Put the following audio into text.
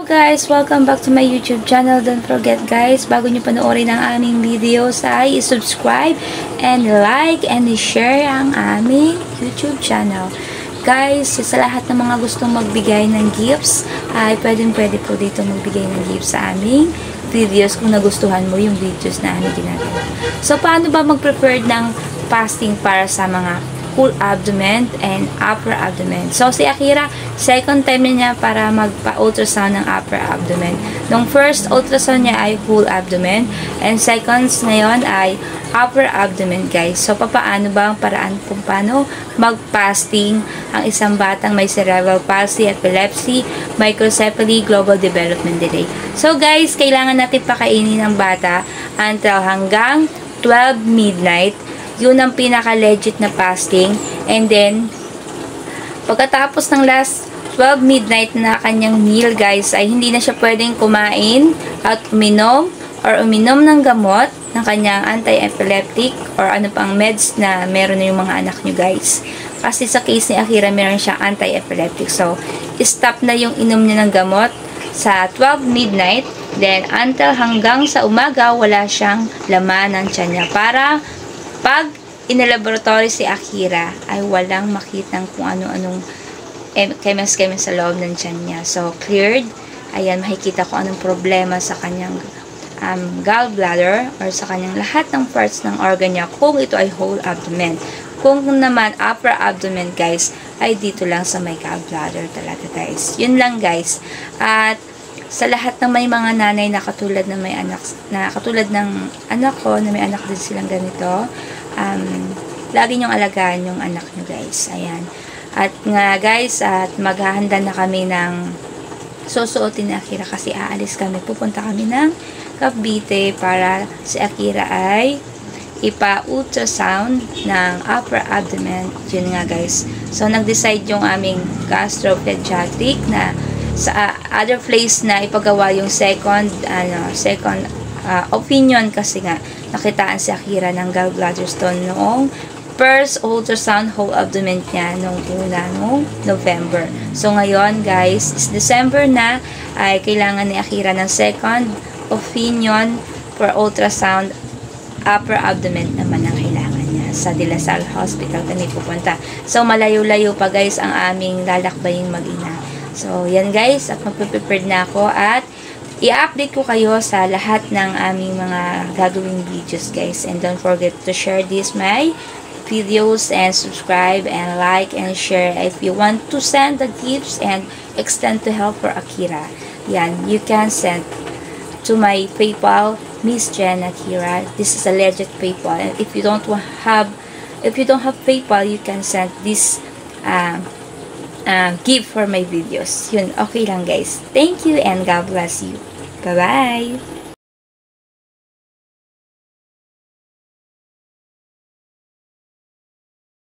guys! Welcome back to my YouTube channel. Don't forget guys, bago nyo panoorin ang aming videos ay subscribe and like and share ang aming YouTube channel. Guys, sa lahat ng mga gustong magbigay ng gifts, ay pwede po dito magbigay ng gifts sa aming videos kung nagustuhan mo yung videos na aming ginagawa. So, paano ba mag-prefer ng fasting para sa mga full abdomen and upper abdomen? So, si Akira, second time niya para magpa-ultrasound ng upper abdomen. Nung first ultrasound niya ay full abdomen, and seconds ngayon ay upper abdomen, guys. So, paano ba ang paraan kung paano mag-fasting ang isang batang may cerebral palsy, epilepsy, microcephaly, global development delay? So, guys, kailangan natin pakainin ng bata until hanggang 12 midnight. Yun ang pinaka-legit na fasting. And then, pagkatapos ng last 12 midnight na kanyang meal, guys, ay hindi na siya pwedeng kumain at uminom ng gamot ng kanyang anti-epileptic or ano pang meds na meron na yung mga anak nyo, guys. Kasi sa case ni Akira, meron siyang anti-epileptic. So, stop na yung inom niya ng gamot sa 12 midnight. Then, until hanggang sa umaga, wala siyang laman ng tiyan niya. Para pag in-laboratory si Akira, ay walang makitang kung ano-anong chemist sa loob ng tiyan niya. So, cleared. Ayan, makikita ko anong problema sa kanyang gallbladder or sa kanyang lahat ng parts ng organ niya kung ito ay whole abdomen. Kung naman upper abdomen, guys, ay dito lang sa may gallbladder talaga, guys. Yun lang, guys. At sa lahat ng may mga nanay na katulad ng may anak, na katulad ng anak ko, na may anak din silang ganito, lagi nyong alagaan yung anak nyo, guys. Ayan. At nga, guys, at maghahanda na kami ng susuotin ni Akira kasi aalis kami. Pupunta kami ng Cavite para si Akira ay ipa-ultrasound ng upper abdomen. Yun nga, guys. So, nag-decide yung aming gastropediatric na sa other place na ipagawa yung second opinion kasi nga nakitaan si Akira ng gallbladder stone noong first ultrasound whole abdomen niya nung November. So ngayon, guys, is December na, ay kailangan ni Akira ng second opinion for ultrasound upper abdomen naman ang kailangan niya sa De La Salle Hospital kami pupunta. So malayo-layo pa, guys, ang aming lalakbaying mag-ina. So, yan, guys, at magpe-prepared na ako at i-update ko kayo sa lahat ng aming mga gagawing videos, guys. And don't forget to share my videos and subscribe and like and share. If you want to send the gifts and extend to help for Akira, yan, you can send to my PayPal, Miss Jen Akira. This is a legit PayPal. And if you don't have PayPal, you can send this give for my videos. Yun, okay lang, guys. Thank you and God bless you. Bye-bye!